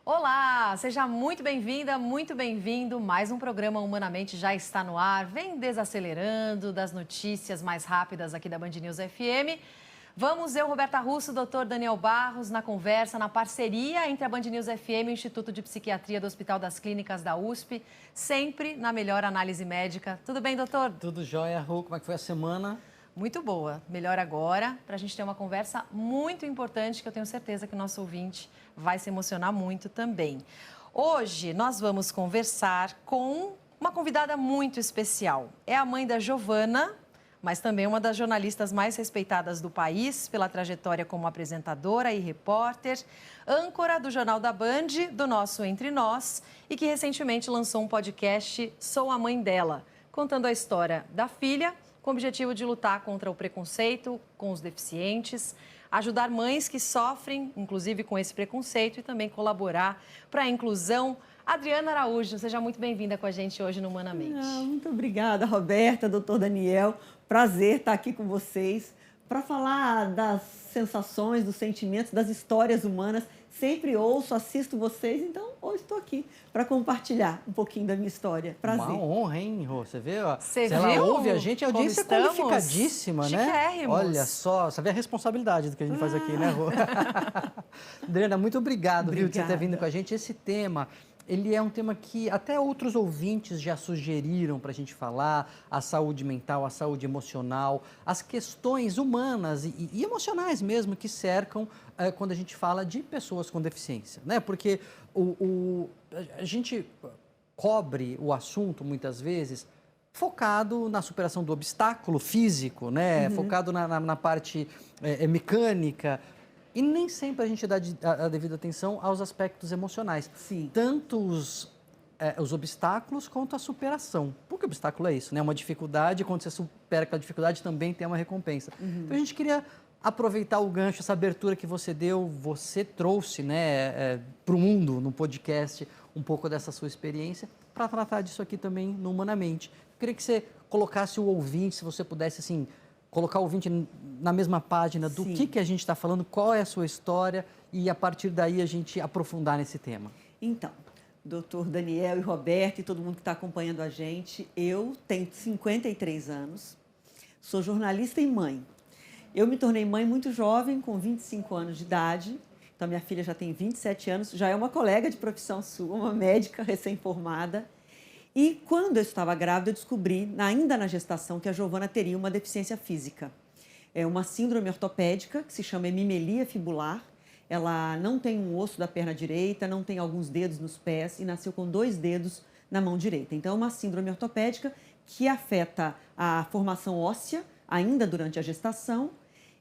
Olá, seja muito bem-vinda, muito bem-vindo. Mais um programa Humanamente já está no ar. Vem desacelerando das notícias mais rápidas aqui da Band News FM. Vamos eu, Roberta Russo, doutor Daniel Barros, na conversa, na parceria entre a Band News FM e o Instituto de Psiquiatria do Hospital das Clínicas da USP, sempre na melhor análise médica. Tudo bem, doutor? Tudo jóia, Ru. Como é que foi a semana? Muito boa. Melhor agora, para a gente ter uma conversa muito importante, que eu tenho certeza que o nosso ouvinte vai se emocionar muito também. Hoje nós vamos conversar com uma convidada muito especial. É a mãe da Giovana, mas também uma das jornalistas mais respeitadas do país pela trajetória como apresentadora e repórter, âncora do Jornal da Band, do nosso Entre Nós, e que recentemente lançou um podcast Sou a Mãe Dela, contando a história da filha, com o objetivo de lutar contra o preconceito com os deficientes, ajudar mães que sofrem, inclusive com esse preconceito, e também colaborar para a inclusão. Adriana Araújo, seja muito bem-vinda com a gente hoje no Humanamente. Muito obrigada, Roberta, doutor Daniel. Prazer estar aqui com vocês para falar das sensações, dos sentimentos, das histórias humanas. Sempre ouço, assisto vocês, então hoje estou aqui para compartilhar um pouquinho da minha história. Prazer. Uma honra, hein, Rô? Você vê? Ó, Você se ela viu ouve a gente, a audiência é qualificadíssima, né? Chiquérrimos. Olha só, você vê a responsabilidade do que a gente faz aqui, né, Rô? Adriana, muito obrigado, viu, de você ter vindo com a gente. Esse tema, ele é um tema que até outros ouvintes já sugeriram para a gente falar, a saúde mental, a saúde emocional, as questões humanas e emocionais mesmo que cercam quando a gente fala de pessoas com deficiência, né? Porque a gente cobre o assunto, muitas vezes, focado na superação do obstáculo físico, né? Focado na parte mecânica. E nem sempre a gente dá a devida atenção aos aspectos emocionais. Sim. Tanto os obstáculos quanto a superação. Porque o obstáculo é isso, né? Uma dificuldade, quando você supera aquela dificuldade, também tem uma recompensa. Então a gente queria aproveitar o gancho, essa abertura que você deu, você trouxe, né, para o mundo, no podcast, um pouco dessa sua experiência, para tratar disso aqui também no Humanamente. Eu queria que você colocasse o ouvinte, se você pudesse, assim, colocar o ouvinte na mesma página do que a gente está falando, qual é a sua história e, a partir daí, a gente aprofundar nesse tema. Então, doutor Daniel e Roberto e todo mundo que está acompanhando a gente, eu tenho 53 anos, sou jornalista e mãe. Eu me tornei mãe muito jovem, com 25 anos de idade. Então, minha filha já tem 27 anos, já é uma colega de profissão sua, uma médica recém-formada. E quando eu estava grávida, eu descobri, ainda na gestação, que a Giovana teria uma deficiência física. É uma síndrome ortopédica, que se chama hemimelia fibular. Ela não tem um osso da perna direita, não tem alguns dedos nos pés e nasceu com 2 dedos na mão direita. Então, é uma síndrome ortopédica que afeta a formação óssea, ainda durante a gestação,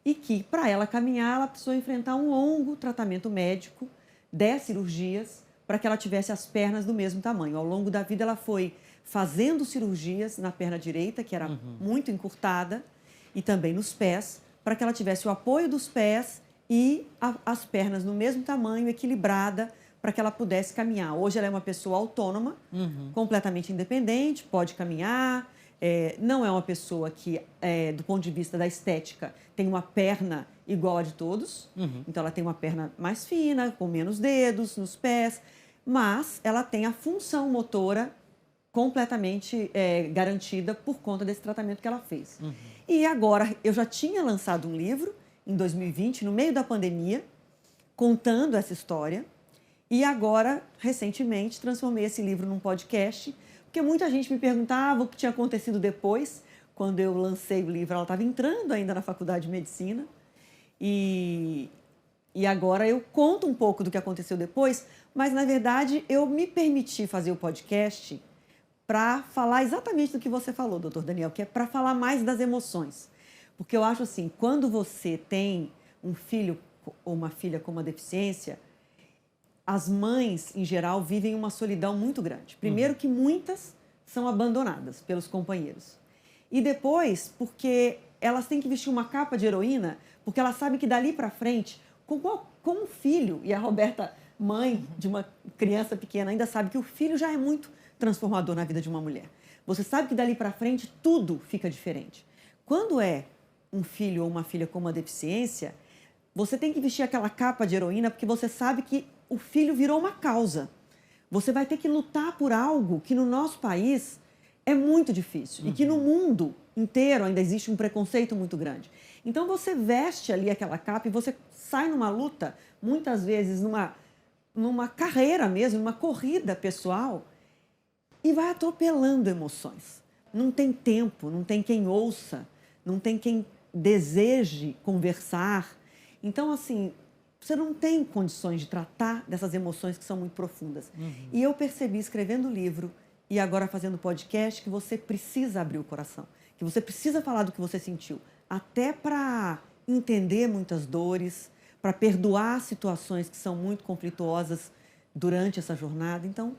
e que, para ela caminhar, ela precisou enfrentar um longo tratamento médico, 10 cirurgias, para que ela tivesse as pernas do mesmo tamanho. Ao longo da vida, ela foi fazendo cirurgias na perna direita, que era muito encurtada, e também nos pés, para que ela tivesse o apoio dos pés e as pernas no mesmo tamanho, equilibrada, para que ela pudesse caminhar. Hoje, ela é uma pessoa autônoma, completamente independente, pode caminhar. Não é uma pessoa que, do ponto de vista da estética, tem uma perna igual a de todos. Então, ela tem uma perna mais fina, com menos dedos nos pés, mas ela tem a função motora completamente garantida por conta desse tratamento que ela fez. E agora, eu já tinha lançado um livro, em 2020, no meio da pandemia, contando essa história. E agora, recentemente, transformei esse livro num podcast, porque muita gente me perguntava o que tinha acontecido depois. Quando eu lancei o livro, ela estava entrando ainda na faculdade de medicina. E agora eu conto um pouco do que aconteceu depois, mas, na verdade, eu me permiti fazer o podcast para falar exatamente do que você falou, doutor Daniel, que é para falar mais das emoções. Porque eu acho assim, quando você tem um filho ou uma filha com uma deficiência, as mães, em geral, vivem uma solidão muito grande. Primeiro que muitas são abandonadas pelos companheiros. E depois, porque elas têm que vestir uma capa de heroína, porque elas sabem que dali para frente, com um filho, e a Roberta, mãe de uma criança pequena, ainda sabe que o filho já é muito transformador na vida de uma mulher. Você sabe que dali para frente tudo fica diferente. Quando é um filho ou uma filha com uma deficiência, você tem que vestir aquela capa de heroína porque você sabe que o filho virou uma causa. Você vai ter que lutar por algo que no nosso país é muito difícil e que no mundo inteiro ainda existe um preconceito muito grande. Então você veste ali aquela capa e você sai numa luta, muitas vezes numa carreira mesmo, numa corrida pessoal, e vai atropelando emoções. Não tem tempo, não tem quem ouça, não tem quem deseje conversar. Então, assim, você não tem condições de tratar dessas emoções que são muito profundas. E eu percebi, escrevendo o livro e agora fazendo podcast, que você precisa abrir o coração, que você precisa falar do que você sentiu, até para entender muitas dores, para perdoar situações que são muito conflituosas durante essa jornada. Então,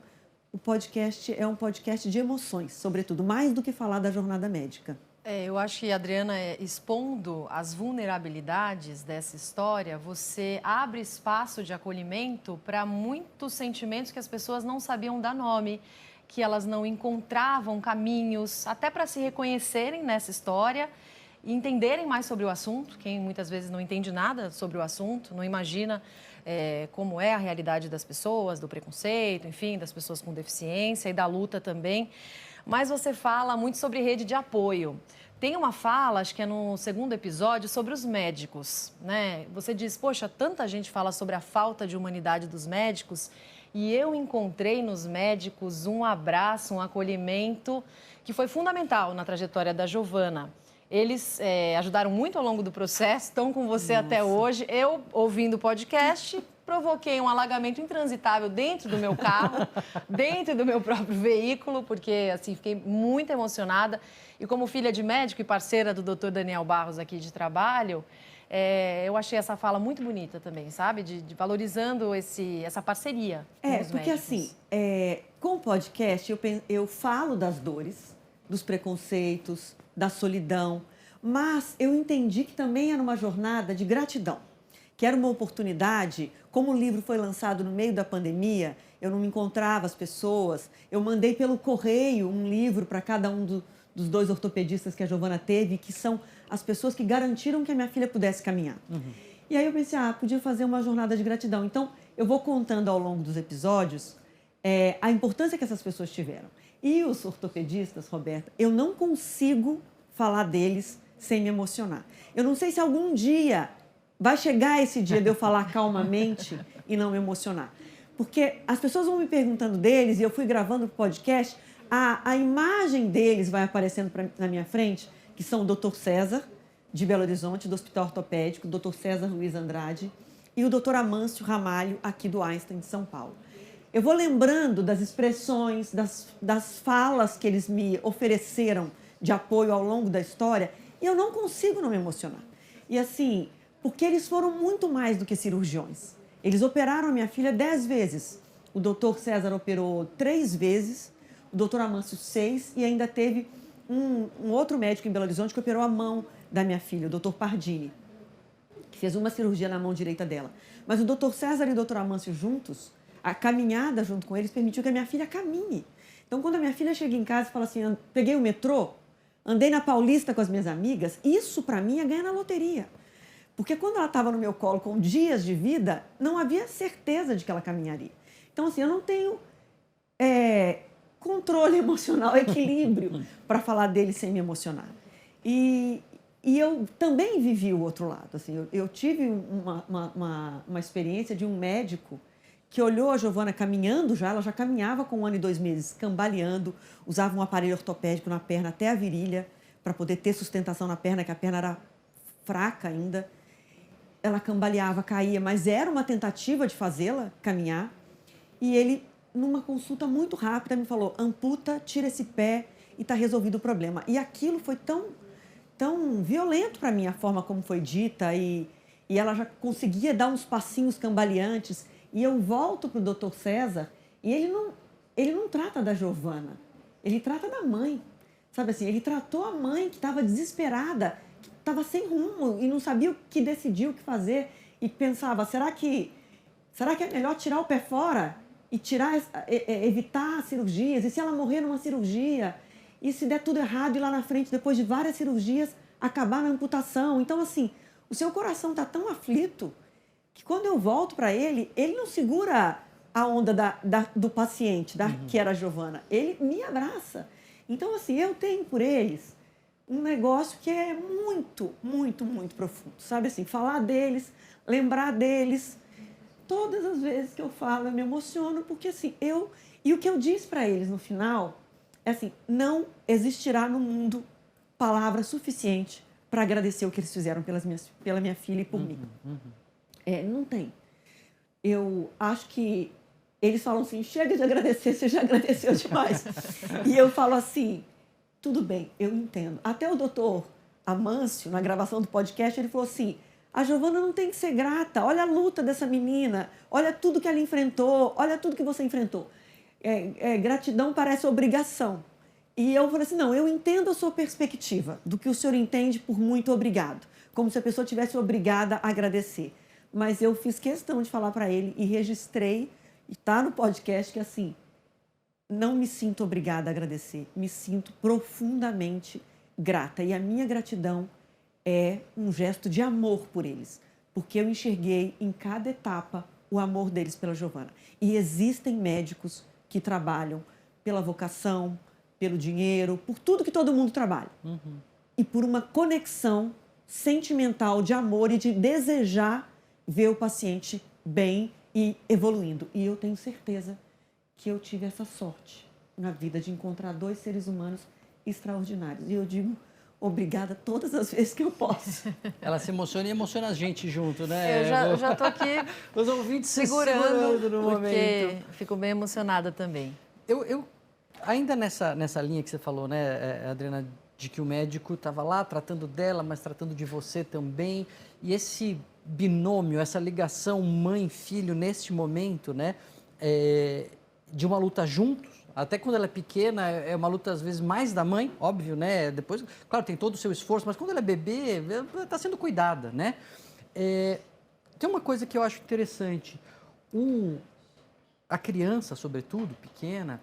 o podcast é um podcast de emoções, sobretudo, mais do que falar da jornada médica. Eu acho que, Adriana, expondo as vulnerabilidades dessa história, você abre espaço de acolhimento para muitos sentimentos que as pessoas não sabiam dar nome, que elas não encontravam caminhos, até para se reconhecerem nessa história e entenderem mais sobre o assunto. Quem muitas vezes não entende nada sobre o assunto, não imagina como é a realidade das pessoas, do preconceito, enfim, das pessoas com deficiência e da luta também. Mas você fala muito sobre rede de apoio. Tem uma fala, acho que é no segundo episódio, sobre os médicos, né? Você diz, poxa, tanta gente fala sobre a falta de humanidade dos médicos e eu encontrei nos médicos um abraço, um acolhimento que foi fundamental na trajetória da Giovana. Eles ajudaram muito ao longo do processo, estão com você até hoje. Eu, ouvindo o podcast, provoquei um alagamento intransitável dentro do meu carro, dentro do meu próprio veículo, porque assim, fiquei muito emocionada. E como filha de médico e parceira do Dr. Daniel Barros aqui de trabalho, eu achei essa fala muito bonita também, sabe? De valorizando essa parceria com os porque médicos. assim, com o podcast eu falo das dores, dos preconceitos, da solidão, mas eu entendi que também era uma jornada de gratidão, que era uma oportunidade. Como o livro foi lançado no meio da pandemia, eu não encontrava as pessoas, eu mandei pelo correio um livro para cada um dos 2 ortopedistas que a Giovana teve, que são as pessoas que garantiram que a minha filha pudesse caminhar. E aí eu pensei, podia fazer uma jornada de gratidão. Então, eu vou contando ao longo dos episódios a importância que essas pessoas tiveram. E os ortopedistas, Roberta, eu não consigo falar deles sem me emocionar. Eu não sei se algum dia vai chegar esse dia de eu falar calmamente e não me emocionar. Porque as pessoas vão me perguntando deles, e eu fui gravando o podcast, a imagem deles vai aparecendo na minha frente, que são o Dr. César, de Belo Horizonte, do Hospital Ortopédico, o Dr. César Luiz Andrade, e o Dr. Amâncio Ramalho, aqui do Einstein, de São Paulo. Eu vou lembrando das expressões, das falas que eles me ofereceram de apoio ao longo da história, e eu não consigo não me emocionar. E assim, porque eles foram muito mais do que cirurgiões. Eles operaram a minha filha 10 vezes. O doutor César operou 3 vezes, o doutor Amâncio 6, e ainda teve um outro médico em Belo Horizonte que operou a mão da minha filha, o doutor Pardini, que fez uma cirurgia na mão direita dela. Mas o doutor César e o doutor Amâncio juntos, a caminhada junto com eles permitiu que a minha filha caminhe. Então, quando a minha filha chega em casa e fala assim, peguei o metrô, andei na Paulista com as minhas amigas, isso para mim é ganhar na loteria. Porque quando ela estava no meu colo com dias de vida, não havia certeza de que ela caminharia. Então, assim, eu não tenho controle emocional, equilíbrio para falar dele sem me emocionar. E eu também vivi o outro lado. Assim, eu tive uma experiência de um médico que olhou a Giovana caminhando ela já caminhava com 1 ano e 2 meses, cambaleando, usava um aparelho ortopédico na perna até a virilha, para poder ter sustentação na perna, que a perna era fraca ainda. Ela cambaleava, caía, mas era uma tentativa de fazê-la caminhar. E ele, numa consulta muito rápida, me falou, amputa, tira esse pé e está resolvido o problema. E aquilo foi tão violento para mim, a forma como foi dita, e ela já conseguia dar uns passinhos cambaleantes. E eu volto para o doutor César e ele não trata da Giovana, ele trata da mãe. Sabe assim, ele tratou a mãe que estava desesperada, que estava sem rumo e não sabia o que decidir, o que fazer. E pensava, será que é melhor tirar o pé fora e evitar cirurgias? E se ela morrer numa cirurgia? E se der tudo errado e lá na frente, depois de várias cirurgias, acabar na amputação? Então, assim, o seu coração está tão aflito. que quando eu volto para ele, ele não segura a onda do paciente, que era a Giovana. Ele me abraça. Então, assim, eu tenho por eles um negócio que é muito, muito, muito profundo. Sabe assim, falar deles, lembrar deles. Todas as vezes que eu falo, eu me emociono, porque assim, E o que eu disse para eles no final é assim, não existirá no mundo palavra suficiente para agradecer o que eles fizeram pela minha filha e por mim. Não tem. Eu acho que eles falam assim, chega de agradecer, você já agradeceu demais. E eu falo assim, tudo bem, eu entendo. Até o doutor Amâncio, na gravação do podcast, ele falou assim, a Giovana não tem que ser grata, olha a luta dessa menina, olha tudo que ela enfrentou, olha tudo que você enfrentou. Gratidão parece obrigação. E eu falei assim, não, eu entendo a sua perspectiva, do que o senhor entende por muito obrigado, como se a pessoa tivesse obrigada a agradecer. Mas eu fiz questão de falar para ele e registrei, e está no podcast, que assim, não me sinto obrigada a agradecer, me sinto profundamente grata. E a minha gratidão é um gesto de amor por eles, porque eu enxerguei em cada etapa o amor deles pela Giovana. E existem médicos que trabalham pela vocação, pelo dinheiro, por tudo que todo mundo trabalha. E por uma conexão sentimental de amor e de desejar ver o paciente bem e evoluindo. E eu tenho certeza que eu tive essa sorte na vida de encontrar 2 seres humanos extraordinários. E eu digo obrigada todas as vezes que eu posso. Ela se emociona e emociona a gente junto, né? Eu já tô aqui os ouvintes segurando no porque momento. Fico bem emocionada também. Eu ainda nessa linha que você falou, né, Adriana, de que o médico estava lá tratando dela, mas tratando de você também. E esse binômio, essa ligação mãe-filho neste momento, né, de uma luta juntos. Até quando ela é pequena, é uma luta, às vezes, mais da mãe, óbvio, né? Depois, claro, tem todo o seu esforço, mas quando ela é bebê, ela está sendo cuidada, né? Tem uma coisa que eu acho interessante. A criança, sobretudo, pequena,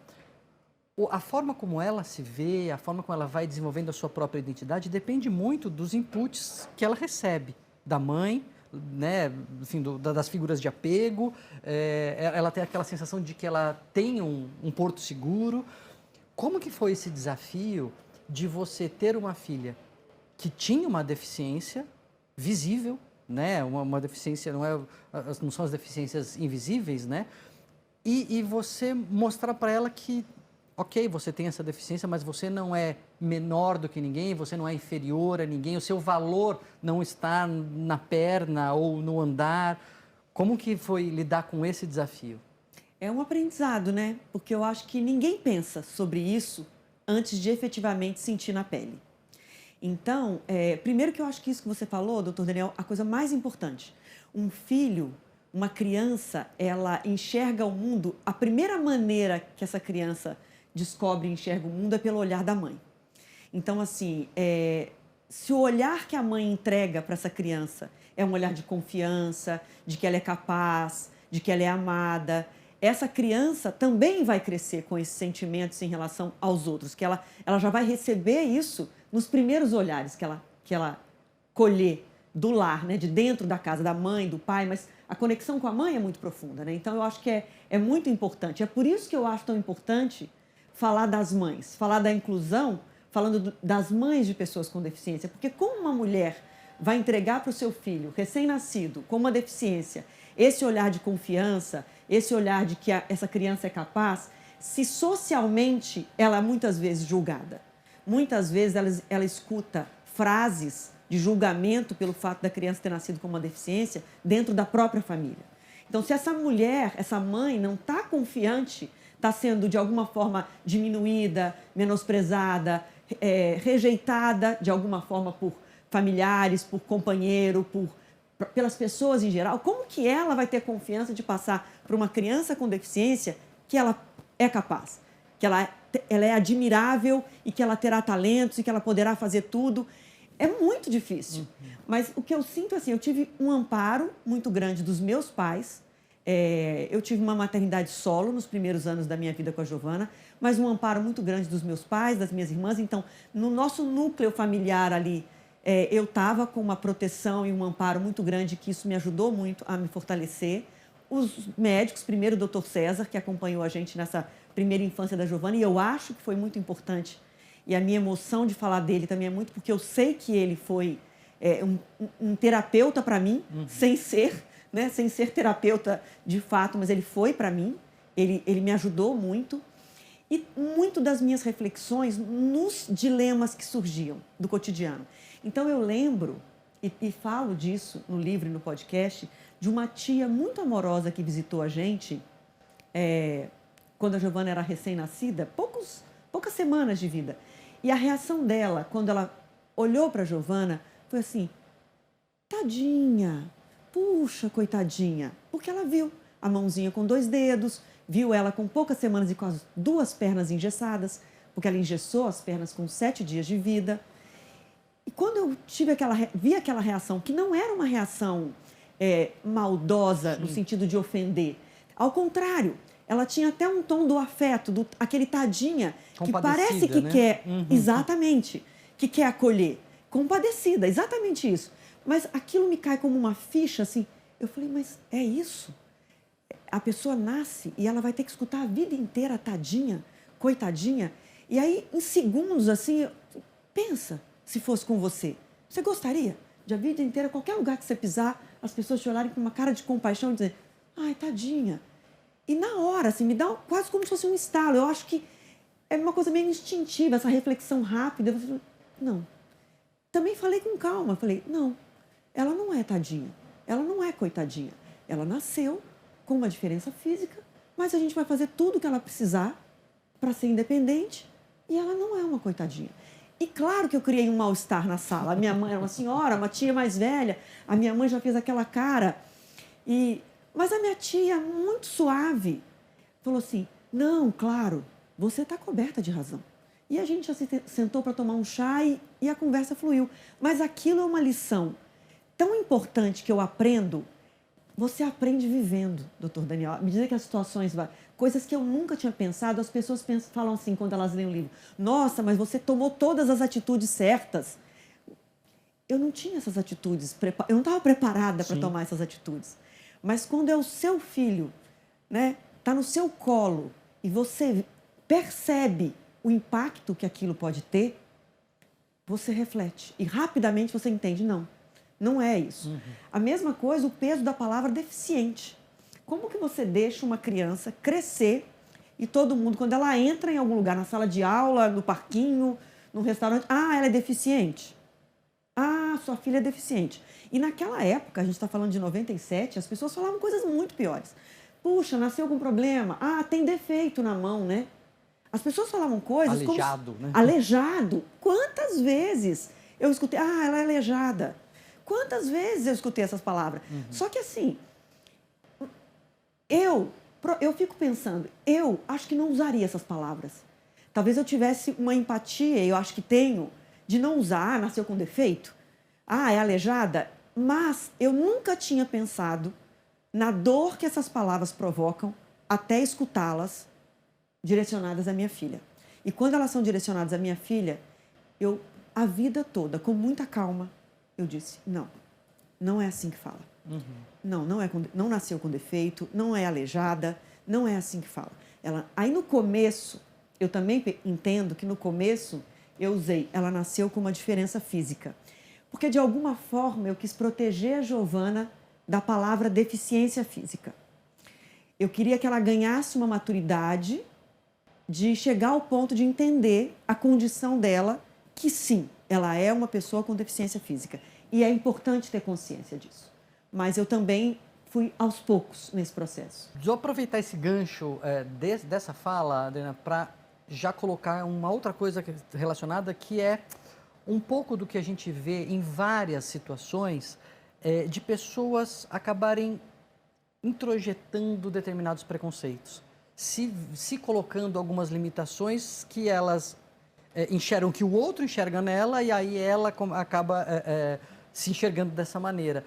a forma como ela se vê, a forma como ela vai desenvolvendo a sua própria identidade, depende muito dos inputs que ela recebe da mãe, né, enfim, das figuras de apego, ela tem aquela sensação de que ela tem um porto seguro. Como que foi esse desafio de você ter uma filha que tinha uma deficiência visível, né, uma deficiência, não são as deficiências invisíveis, né, e você mostrar para ela que, ok, você tem essa deficiência, mas você não é menor do que ninguém, você não é inferior a ninguém, o seu valor não está na perna ou no andar. Como que foi lidar com esse desafio? É um aprendizado, né? Porque eu acho que ninguém pensa sobre isso antes de efetivamente sentir na pele. Então, primeiro que eu acho que isso que você falou, doutor Daniel, a coisa mais importante. Um filho, uma criança, ela enxerga o mundo, a primeira maneira que essa criança descobre e enxerga o mundo é pelo olhar da mãe. Então, assim, se o olhar que a mãe entrega para essa criança é um olhar de confiança, de que ela é capaz, de que ela é amada, essa criança também vai crescer com esses sentimentos em relação aos outros, que ela já vai receber isso nos primeiros olhares que ela colher do lar, né, de dentro da casa, da mãe, do pai, mas a conexão com a mãe é muito profunda, né? Então, eu acho que é muito importante. É por isso que eu acho tão importante falar das mães, falar da inclusão, falando das mães de pessoas com deficiência, porque como uma mulher vai entregar para o seu filho recém-nascido com uma deficiência esse olhar de confiança, esse olhar de que essa criança é capaz, se socialmente ela é muitas vezes julgada, muitas vezes ela escuta frases de julgamento pelo fato da criança ter nascido com uma deficiência dentro da própria família. Então, se essa mulher, essa mãe não está confiante, está sendo de alguma forma diminuída, menosprezada, rejeitada de alguma forma por familiares, por companheiro, pelas pessoas em geral, como que ela vai ter confiança de passar para uma criança com deficiência que ela é capaz, que ela é admirável e que ela terá talentos e que ela poderá fazer tudo? É muito difícil. Mas o que eu sinto, assim, eu tive um amparo muito grande dos meus pais. Eu tive uma maternidade solo nos primeiros anos da minha vida com a Giovana, mas um amparo muito grande dos meus pais, das minhas irmãs. Então, no nosso núcleo familiar ali, eu estava com uma proteção e um amparo muito grande, que isso me ajudou muito a me fortalecer. Os médicos, primeiro o Dr. César, que acompanhou a gente nessa primeira infância da Giovana, e eu acho que foi muito importante. E a minha emoção de falar dele também é muito porque eu sei que ele foi um terapeuta para mim, sem ser, né, sem ser terapeuta de fato, mas ele foi para mim, ele me ajudou muito. E muito das minhas reflexões nos dilemas que surgiam do cotidiano. Então, eu lembro, e falo disso no livro e no podcast, de uma tia muito amorosa que visitou a gente quando a Giovana era recém-nascida, poucas semanas de vida. E a reação dela, quando ela olhou para a Giovana, foi assim, tadinha, puxa, coitadinha. Porque ela viu a mãozinha com 2 dedos, viu ela com poucas semanas e com as 2 pernas engessadas, porque ela engessou as pernas com 7 dias de vida. E quando eu vi aquela reação, que não era uma reação maldosa, no sentido de ofender, ao contrário, ela tinha até um tom do afeto, aquele tadinha, que parece que quer, exatamente, que quer acolher, compadecida, exatamente isso. Mas aquilo me cai como uma ficha, assim, eu falei, mas é isso? A pessoa nasce e ela vai ter que escutar a vida inteira, tadinha, coitadinha. E aí, em segundos, assim, pensa, se fosse com você. Você gostaria de a vida inteira, qualquer lugar que você pisar, as pessoas te olharem com uma cara de compaixão e dizer, ai, tadinha. E na hora, assim, me dá quase como se fosse um estalo. Eu acho que é uma coisa meio instintiva, essa reflexão rápida. Eu falei, não. Também falei com calma, falei, não, ela não é tadinha, ela não é coitadinha. Ela nasceu com uma diferença física, mas a gente vai fazer tudo o que ela precisar para ser independente e ela não é uma coitadinha. E claro que eu criei um mal-estar na sala. A minha mãe era uma senhora, uma tia mais velha, a minha mãe já fez aquela cara. Mas a minha tia, muito suave, falou assim, não, claro, você está coberta de razão. E a gente já se sentou para tomar um chá e a conversa fluiu. Mas aquilo é uma lição tão importante que eu aprendo. Você aprende vivendo, doutor Daniel. À medida que as situações vão... Coisas que eu nunca tinha pensado, as pessoas falam assim quando elas leem o livro. Nossa, mas você tomou todas as atitudes certas. Eu não tinha essas atitudes, eu não estava preparada para tomar essas atitudes. Mas quando é o seu filho, né, tá no seu colo e você percebe o impacto que aquilo pode ter, você reflete e rapidamente você entende, não é isso. A mesma coisa, o peso da palavra deficiente. Como que você deixa uma criança crescer e todo mundo, quando ela entra em algum lugar, na sala de aula, no parquinho, no restaurante, ela é deficiente. Sua filha é deficiente. E naquela época, a gente está falando de 97, as pessoas falavam coisas muito piores. Puxa, nasceu com problema. Tem defeito na mão, né? As pessoas falavam coisas aleijado, como... né? Aleijado. Quantas vezes eu escutei, ela é aleijada. Quantas vezes eu escutei essas palavras? Só que assim, eu fico pensando, eu acho que não usaria essas palavras. Talvez eu tivesse uma empatia, eu acho que tenho, de não usar, nasceu com defeito. É aleijada. Mas eu nunca tinha pensado na dor que essas palavras provocam até escutá-las direcionadas à minha filha. E quando elas são direcionadas à minha filha, a vida toda, com muita calma, eu disse, não é assim que fala. Não nasceu com defeito, não é aleijada, não é assim que fala. Aí no começo, eu também entendo que no começo eu usei, ela nasceu com uma diferença física. Porque de alguma forma eu quis proteger a Giovana da palavra deficiência física. Eu queria que ela ganhasse uma maturidade de chegar ao ponto de entender a condição dela, que sim, ela é uma pessoa com deficiência física. E é importante ter consciência disso. Mas eu também fui aos poucos nesse processo. Vou aproveitar esse gancho dessa fala, Adriana, para já colocar uma outra coisa relacionada, que é um pouco do que a gente vê em várias situações de pessoas acabarem introjetando determinados preconceitos, se colocando algumas limitações que elas enxergam que o outro enxerga nela e aí ela acaba se enxergando dessa maneira.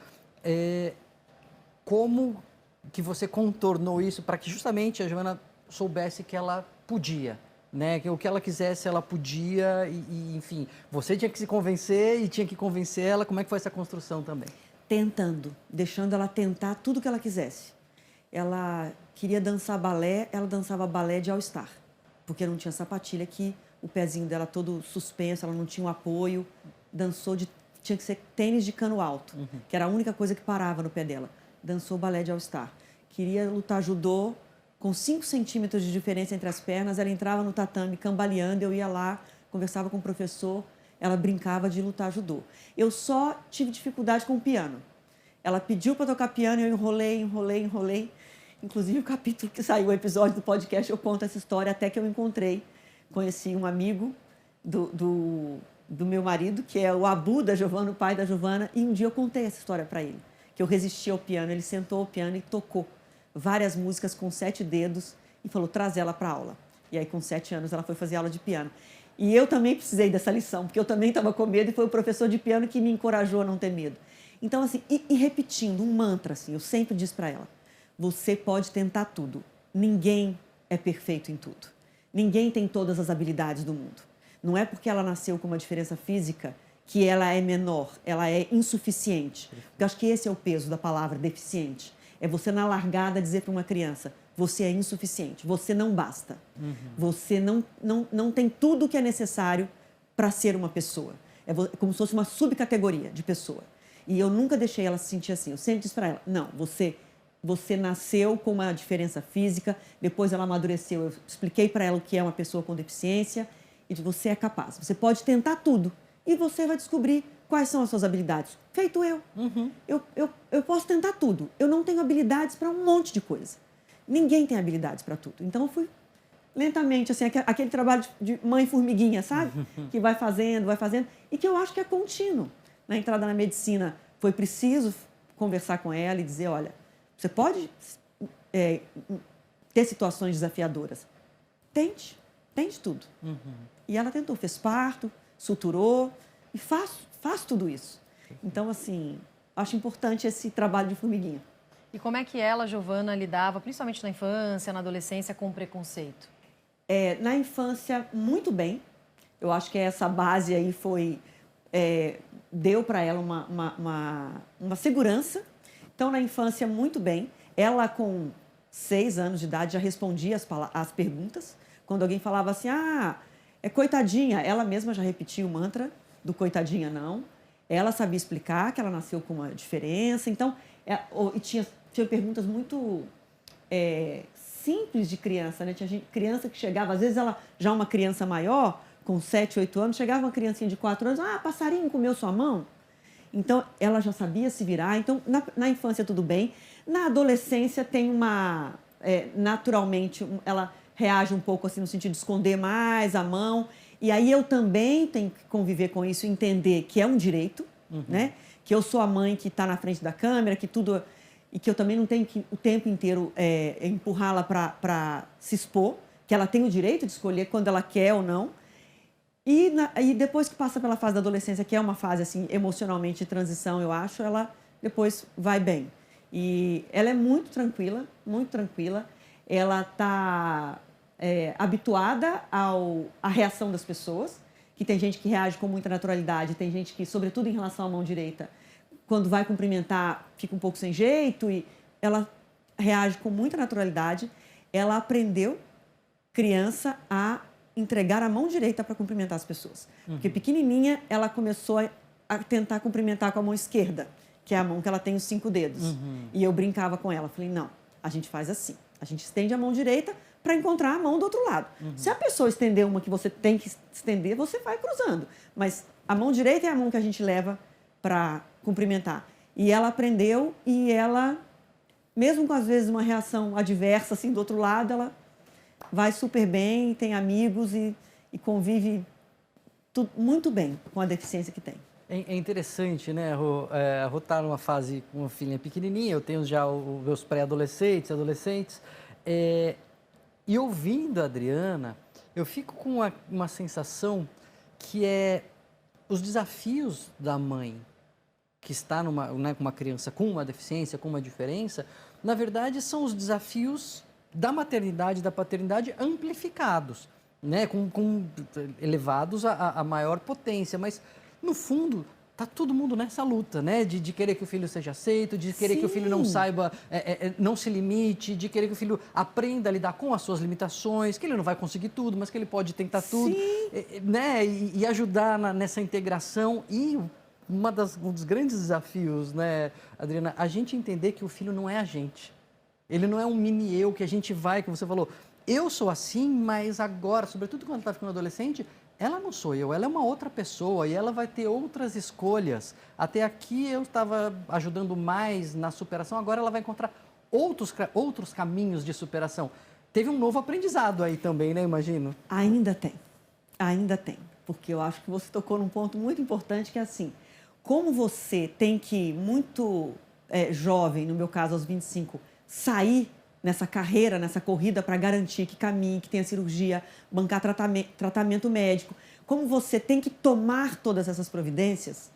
Como que você contornou isso para que justamente a Giovana soubesse que ela podia né? Que o que ela quisesse, ela podia enfim, você tinha que se convencer e tinha que convencer ela. Como é que foi essa construção também? Tentando, deixando ela tentar tudo que ela quisesse. Ela queria dançar balé, ela dançava balé de all-star, porque não tinha sapatilha aqui, o pezinho dela todo suspenso, ela não tinha um apoio, tinha que ser tênis de cano alto, que era a única coisa que parava no pé dela. Dançou balé de all-star. Queria lutar judô, com 5 centímetros de diferença entre as pernas, ela entrava no tatame cambaleando, eu ia lá, conversava com o professor, ela brincava de lutar judô. Eu só tive dificuldade com o piano. Ela pediu para tocar piano, eu enrolei. Inclusive, o capítulo que saiu, o episódio do podcast, eu conto essa história até que eu conheci um amigo do meu marido, que é o Abu da Giovana, o pai da Giovana, e um dia eu contei essa história para ele, que eu resisti ao piano. Ele sentou ao piano e tocou várias músicas com 7 dedos e falou, traz ela para aula. E aí, com 7 anos, ela foi fazer aula de piano. E eu também precisei dessa lição, porque eu também estava com medo e foi o professor de piano que me encorajou a não ter medo. Então, assim, e repetindo um mantra, assim, eu sempre disse para ela, você pode tentar tudo. Ninguém é perfeito em tudo. Ninguém tem todas as habilidades do mundo. Não é porque ela nasceu com uma diferença física que ela é menor, ela é insuficiente. Eu acho que esse é o peso da palavra deficiente. É você, na largada, dizer para uma criança, você é insuficiente, você não basta. Você não tem tudo o que é necessário para ser uma pessoa. É como se fosse uma subcategoria de pessoa. E eu nunca deixei ela se sentir assim. Eu sempre disse para ela, não, você nasceu com uma diferença física, depois ela amadureceu. Eu expliquei para ela o que é uma pessoa com deficiência e você é capaz. Você pode tentar tudo e você vai descobrir quais são as suas habilidades. Feito eu. Eu posso tentar tudo. Eu não tenho habilidades para um monte de coisa. Ninguém tem habilidades para tudo. Então, eu fui lentamente, assim, aquele trabalho de mãe formiguinha, sabe? Que vai fazendo, e que eu acho que é contínuo. Na entrada na medicina, foi preciso conversar com ela e dizer, olha, você pode ter situações desafiadoras. Tente tudo. E ela tentou, fez parto, suturou e faz tudo isso. Então, assim, acho importante esse trabalho de formiguinha. E como é que ela, Giovana, lidava, principalmente na infância, na adolescência, com o preconceito? Na infância, muito bem. Eu acho que essa base aí deu para ela uma segurança. Então, na infância, muito bem. Ela, com 6 anos de idade, já respondia as perguntas. Quando alguém falava assim, é coitadinha, ela mesma já repetia o mantra do coitadinha não. Ela sabia explicar que ela nasceu com uma diferença. Então, e tinha perguntas muito simples de criança, né? Tinha criança que chegava, às vezes ela já uma criança maior, com 7, 8 anos, chegava uma criancinha de 4 anos, passarinho comeu sua mão? Então, ela já sabia se virar. Então, na infância, tudo bem. Na adolescência, tem naturalmente, ela reage um pouco assim no sentido de esconder mais a mão. E aí eu também tenho que conviver com isso, entender que é um direito, né? Que eu sou a mãe que está na frente da câmera, e que eu também não tenho que o tempo inteiro empurrá-la para se expor, que ela tem o direito de escolher quando ela quer ou não. E depois que passa pela fase da adolescência, que é uma fase assim, emocionalmente de transição, eu acho, ela depois vai bem. E ela é muito tranquila, muito tranquila. Ela está habituada à reação das pessoas, que tem gente que reage com muita naturalidade, tem gente que, sobretudo em relação à mão direita, quando vai cumprimentar, fica um pouco sem jeito, e ela reage com muita naturalidade. Ela aprendeu, criança, a entregar a mão direita para cumprimentar as pessoas. Porque pequenininha, ela começou a tentar cumprimentar com a mão esquerda, que é a mão que ela tem os 5 dedos. E eu brincava com ela, falei, não, a gente faz assim. A gente estende a mão direita para encontrar a mão do outro lado. Se a pessoa estender uma que você tem que estender, você vai cruzando. Mas a mão direita é a mão que a gente leva para cumprimentar. E ela aprendeu e ela, mesmo com às vezes uma reação adversa assim do outro lado, ela vai super bem, tem amigos e convive muito bem com a deficiência que tem. É interessante, né, Rô? A Rô está numa fase com uma filhinha pequenininha, eu tenho já os meus pré-adolescentes, adolescentes, e ouvindo a Adriana, eu fico com uma sensação que é os desafios da mãe que está com uma criança com uma deficiência, com uma diferença, na verdade são os desafios da maternidade e da paternidade amplificados. né, elevados a maior potência, mas no fundo tá todo mundo nessa luta, né, de querer que o filho seja aceito, de querer que o filho não saiba, não se limite, de querer que o filho aprenda a lidar com as suas limitações, que ele não vai conseguir tudo, mas que ele pode tentar tudo, né, e ajudar nessa integração. E um dos grandes desafios, né, Adriana, a gente entender que o filho não é a gente. Ele não é um mini eu que a gente vai, que você falou, eu sou assim, mas agora, sobretudo quando está ficando adolescente, ela não sou eu, ela é uma outra pessoa e ela vai ter outras escolhas. Até aqui eu estava ajudando mais na superação, agora ela vai encontrar outros caminhos de superação. Teve um novo aprendizado aí também, né, imagino? Ainda tem, porque eu acho que você tocou num ponto muito importante que é assim, como você tem que, muito jovem, no meu caso aos 25, sair nessa carreira, nessa corrida para garantir que caminhe, que tenha cirurgia, bancar tratamento médico, como você tem que tomar todas essas providências,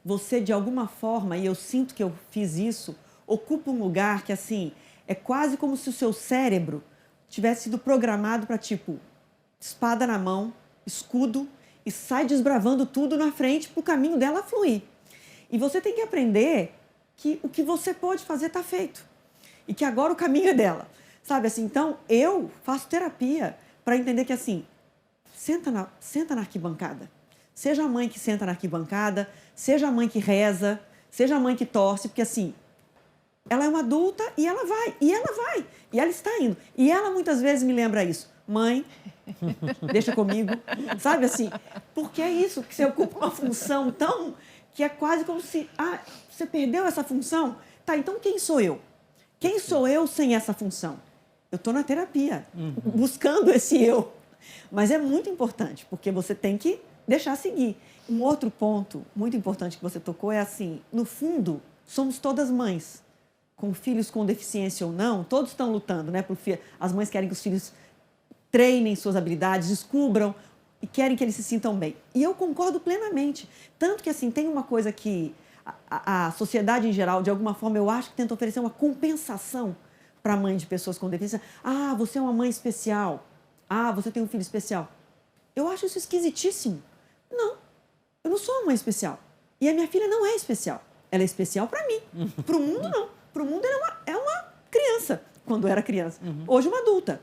você de alguma forma, e eu sinto que eu fiz isso, ocupa um lugar que assim, é quase como se o seu cérebro tivesse sido programado para tipo, espada na mão, escudo, e sai desbravando tudo na frente para o caminho dela fluir. E você tem que aprender que o que você pode fazer está feito. E que agora o caminho é dela, sabe assim? Então, eu faço terapia para entender que assim, senta na arquibancada. Seja a mãe que senta na arquibancada, seja a mãe que reza, seja a mãe que torce, porque assim, ela é uma adulta e ela vai, e ela está indo. E ela muitas vezes me lembra isso. Mãe, deixa comigo, sabe assim? Porque é isso, que você ocupa uma função tão... que é quase como se, você perdeu essa função? Tá, então quem sou eu? Quem sou eu sem essa função? Eu estou na terapia, buscando esse eu. Mas é muito importante, porque você tem que deixar seguir. Um outro ponto muito importante que você tocou é assim, no fundo, somos todas mães. Com filhos com deficiência ou não, todos estão lutando, né? As mães querem que os filhos treinem suas habilidades, descubram e querem que eles se sintam bem. E eu concordo plenamente. Tanto que, assim, tem uma coisa que a sociedade em geral, de alguma forma, eu acho que tenta oferecer uma compensação para a mãe de pessoas com deficiência. Você é uma mãe especial. Você tem um filho especial. Eu acho isso esquisitíssimo. Não, eu não sou uma mãe especial. E a minha filha não é especial. Ela é especial para mim. Para o mundo, não. Para o mundo, ela é uma criança, quando era criança. Hoje, uma adulta.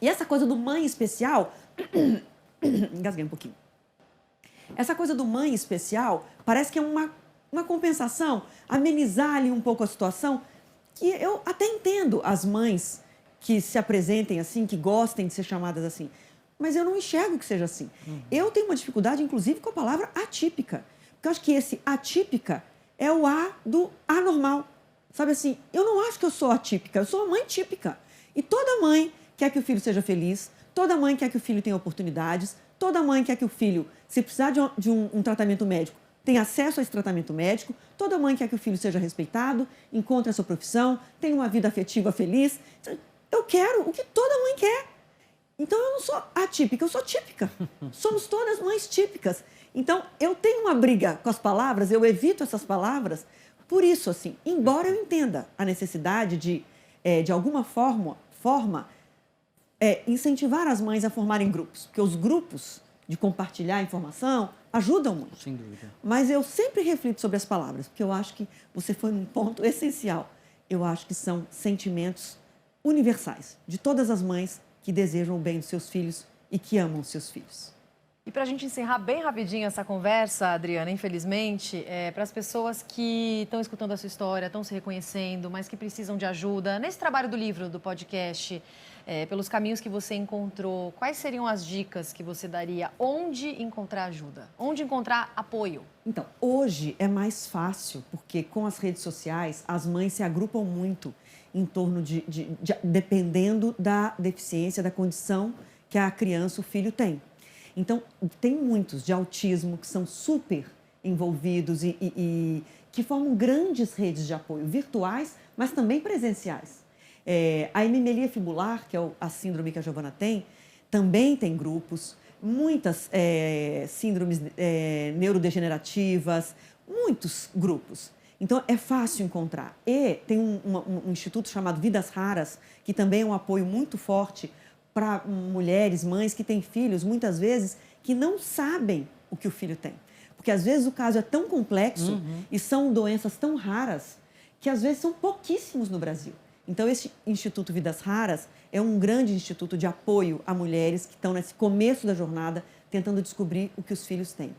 E essa coisa do mãe especial... Engasguei um pouquinho. Essa coisa do mãe especial parece que é uma compensação, amenizar ali um pouco a situação, que eu até entendo as mães que se apresentem assim, que gostem de ser chamadas assim, mas eu não enxergo que seja assim. Eu tenho uma dificuldade, inclusive, com a palavra atípica, porque eu acho que esse atípica é o A do anormal. Sabe assim, eu não acho que eu sou atípica, eu sou uma mãe típica. E toda mãe quer que o filho seja feliz, toda mãe quer que o filho tenha oportunidades, toda mãe quer que o filho, se precisar de um tratamento médico, tenha acesso a esse tratamento médico, toda mãe quer que o filho seja respeitado, encontre a sua profissão, tenha uma vida afetiva feliz. Eu quero o que toda mãe quer. Então, eu não sou atípica, eu sou típica. Somos todas mães típicas. Então, eu tenho uma briga com as palavras, eu evito essas palavras, por isso, assim, embora eu entenda a necessidade de alguma forma, incentivar as mães a formarem grupos, porque os grupos de compartilhar informação ajudam muito. Sem dúvida. Mas eu sempre reflito sobre as palavras, porque eu acho que você foi num ponto essencial. Eu acho que são sentimentos universais de todas as mães que desejam o bem dos seus filhos e que amam os seus filhos. E para a gente encerrar bem rapidinho essa conversa, Adriana, infelizmente, para as pessoas que estão escutando a sua história, estão se reconhecendo, mas que precisam de ajuda, nesse trabalho do livro, do podcast, pelos caminhos que você encontrou, quais seriam as dicas que você daria? Onde encontrar ajuda? Onde encontrar apoio? Então, hoje é mais fácil, porque com as redes sociais, as mães se agrupam muito em torno dependendo da deficiência, da condição que a criança, o filho tem. Então, tem muitos de autismo que são super envolvidos e que formam grandes redes de apoio virtuais, mas também presenciais. A hemimelia fibular, que é a síndrome que a Giovana tem, também tem grupos, muitas síndromes neurodegenerativas, muitos grupos. Então, é fácil encontrar. E tem um instituto chamado Vidas Raras, que também é um apoio muito forte para mulheres, mães que têm filhos, muitas vezes, que não sabem o que o filho tem. Porque às vezes o caso é tão complexo e são doenças tão raras que às vezes são pouquíssimos no Brasil. Então, esse Instituto Vidas Raras é um grande instituto de apoio a mulheres que estão nesse começo da jornada tentando descobrir o que os filhos têm.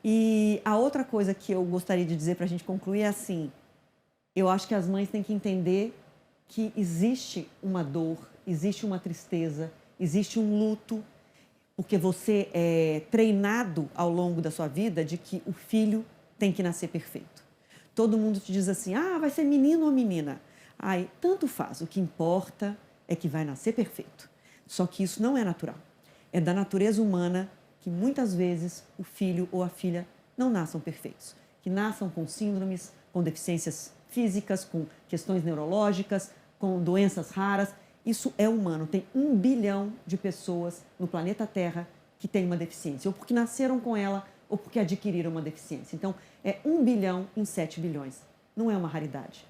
E a outra coisa que eu gostaria de dizer para a gente concluir é assim, eu acho que as mães têm que entender que existe uma dor, existe uma tristeza, existe um luto, porque você é treinado ao longo da sua vida de que o filho tem que nascer perfeito. Todo mundo te diz assim, vai ser menino ou menina? Ai, tanto faz, o que importa é que vai nascer perfeito. Só que isso não é natural. É da natureza humana que muitas vezes o filho ou a filha não nasçam perfeitos, que nasçam com síndromes, com deficiências físicas, com questões neurológicas, com doenças raras. Isso é humano. Tem 1 bilhão de pessoas no planeta Terra que têm uma deficiência, ou porque nasceram com ela, ou porque adquiriram uma deficiência. Então, é 1 bilhão em 7 bilhões. Não é uma raridade.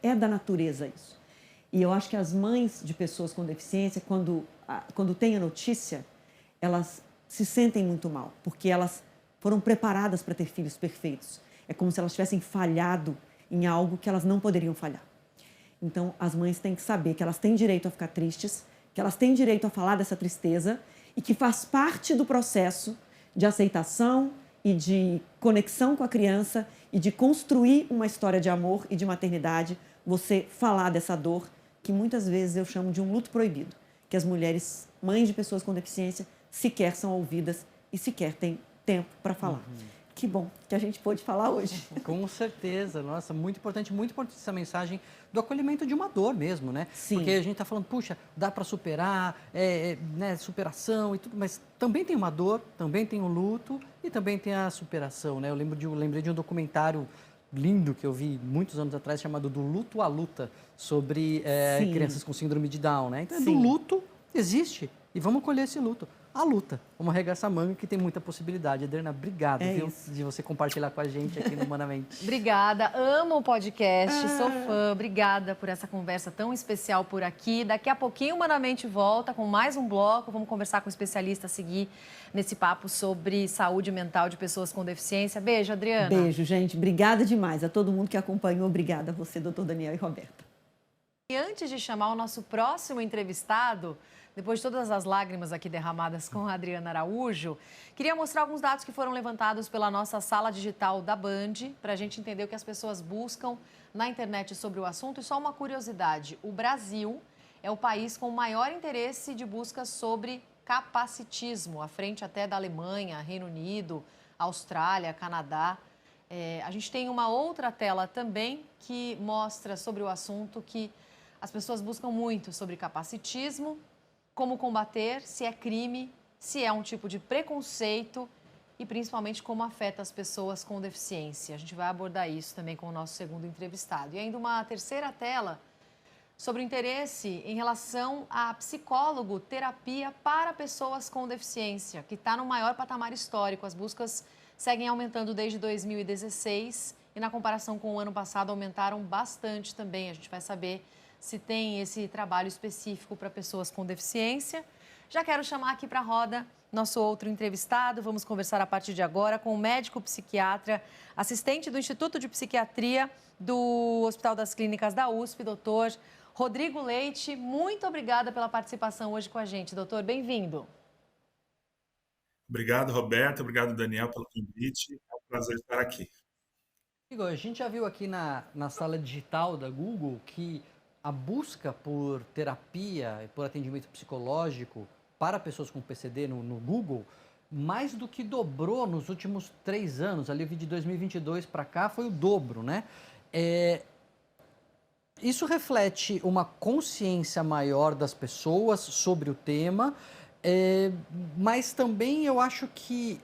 É da natureza isso. E eu acho que as mães de pessoas com deficiência, quando têm a notícia, elas se sentem muito mal, porque elas foram preparadas para ter filhos perfeitos. É como se elas tivessem falhado em algo que elas não poderiam falhar. Então, as mães têm que saber que elas têm direito a ficar tristes, que elas têm direito a falar dessa tristeza e que faz parte do processo de aceitação e de conexão com a criança e de construir uma história de amor e de maternidade, você falar dessa dor, que muitas vezes eu chamo de um luto proibido, que as mulheres, mães de pessoas com deficiência, sequer são ouvidas e sequer têm tempo para falar. Que bom que a gente pôde falar hoje. Com certeza, nossa, muito importante essa mensagem do acolhimento de uma dor mesmo, né? Sim. Porque a gente está falando, puxa, dá para superar, né, superação e tudo, mas também tem uma dor, também tem um luto e também tem a superação, né? Eu lembrei de um documentário lindo que eu vi muitos anos atrás, chamado Do Luto à Luta, sobre crianças com síndrome de Down, né? Então, do luto existe e vamos colher esse luto. A luta, vamos arregaçar a manga que tem muita possibilidade. Adriana, obrigado de você compartilhar com a gente aqui no Humanamente. Obrigada, amo o podcast, sou fã, obrigada por essa conversa tão especial por aqui. Daqui a pouquinho o Humanamente volta com mais um bloco, vamos conversar com o especialista, seguir nesse papo sobre saúde mental de pessoas com deficiência. Beijo, Adriana. Beijo, gente. Obrigada demais a todo mundo que acompanhou. Obrigada a você, doutor Daniel e Roberta. E antes de chamar o nosso próximo entrevistado, depois de todas as lágrimas aqui derramadas com a Adriana Araújo, queria mostrar alguns dados que foram levantados pela nossa sala digital da Band, para a gente entender o que as pessoas buscam na internet sobre o assunto. E só uma curiosidade, o Brasil é o país com maior interesse de buscas sobre capacitismo, à frente até da Alemanha, Reino Unido, Austrália, Canadá. A gente tem uma outra tela também que mostra sobre o assunto que as pessoas buscam muito sobre capacitismo, como combater, se é crime, se é um tipo de preconceito e principalmente como afeta as pessoas com deficiência. A gente vai abordar isso também com o nosso segundo entrevistado. E ainda uma terceira tela sobre o interesse em relação a psicólogo, terapia para pessoas com deficiência, que está no maior patamar histórico. As buscas seguem aumentando desde 2016 e na comparação com o ano passado aumentaram bastante também. A gente vai saber se tem esse trabalho específico para pessoas com deficiência. Já quero chamar aqui para a roda nosso outro entrevistado. Vamos conversar a partir de agora com o médico psiquiatra, assistente do Instituto de Psiquiatria do Hospital das Clínicas da USP, doutor Rodrigo Leite. Muito obrigada pela participação hoje com a gente, doutor. Bem-vindo. Obrigado, Roberto. Obrigado, Daniel, pelo convite. É um prazer estar aqui. Igor, a gente já viu aqui na sala digital da Google que a busca por terapia e por atendimento psicológico para pessoas com PCD no Google mais do que dobrou nos últimos 3 anos. Ali eu vi de 2022 para cá foi o dobro, né? Isso reflete uma consciência maior das pessoas sobre o tema, mas também eu acho que,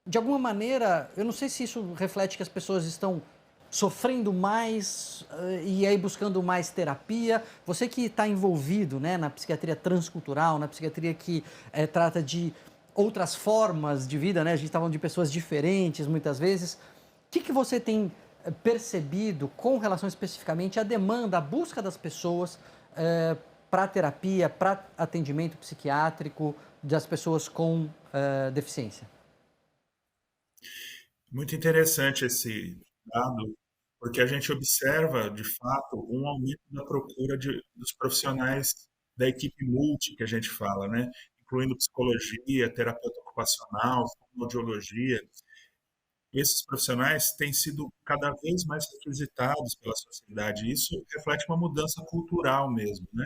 de alguma maneira, eu não sei se isso reflete que as pessoas estão sofrendo mais e aí buscando mais terapia. Você que está envolvido, né, na psiquiatria transcultural, na psiquiatria que trata de outras formas de vida, né? A gente está falando de pessoas diferentes muitas vezes. O que você tem percebido com relação especificamente à demanda, à busca das pessoas para terapia, para atendimento psiquiátrico das pessoas com deficiência? Muito interessante esse dado, porque a gente observa, de fato, um aumento da procura dos profissionais da equipe multi, que a gente fala, né? Incluindo psicologia, terapeuta ocupacional, fonoaudiologia. Esses profissionais têm sido cada vez mais requisitados pela sociedade. Isso reflete uma mudança cultural mesmo, né?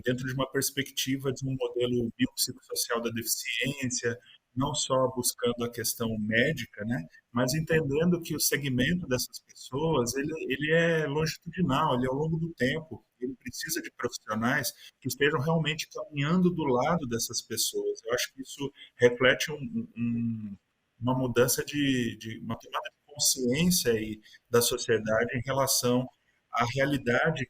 Dentro de uma perspectiva de um modelo biopsicossocial da deficiência, não só buscando a questão médica, né, mas entendendo que o segmento dessas pessoas ele é longitudinal, ele é ao longo do tempo, ele precisa de profissionais que estejam realmente caminhando do lado dessas pessoas. Eu acho que isso reflete uma mudança de uma tomada de consciência aí da sociedade em relação à realidade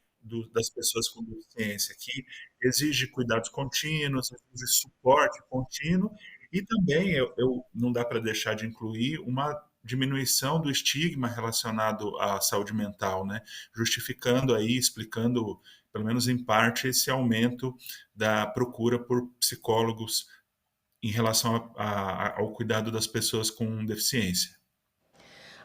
das pessoas com deficiência, que exige cuidados contínuos, exige suporte contínuo e também não dá para deixar de incluir uma diminuição do estigma relacionado à saúde mental, né? Justificando aí, explicando, pelo menos em parte, esse aumento da procura por psicólogos em relação ao cuidado das pessoas com deficiência.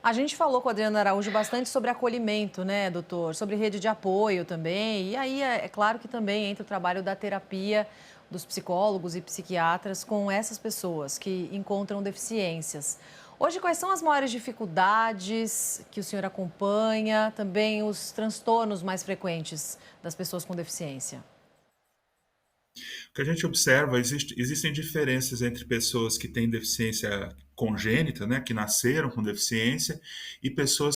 A gente falou com a Adriana Araújo bastante sobre acolhimento, né, doutor? Sobre rede de apoio também. E aí é claro que também entra o trabalho da terapia dos psicólogos e psiquiatras com essas pessoas que encontram deficiências. Hoje, quais são as maiores dificuldades que o senhor acompanha, também os transtornos mais frequentes das pessoas com deficiência? O que a gente observa, existem diferenças entre pessoas que têm deficiência congênita, né, que nasceram com deficiência, e pessoas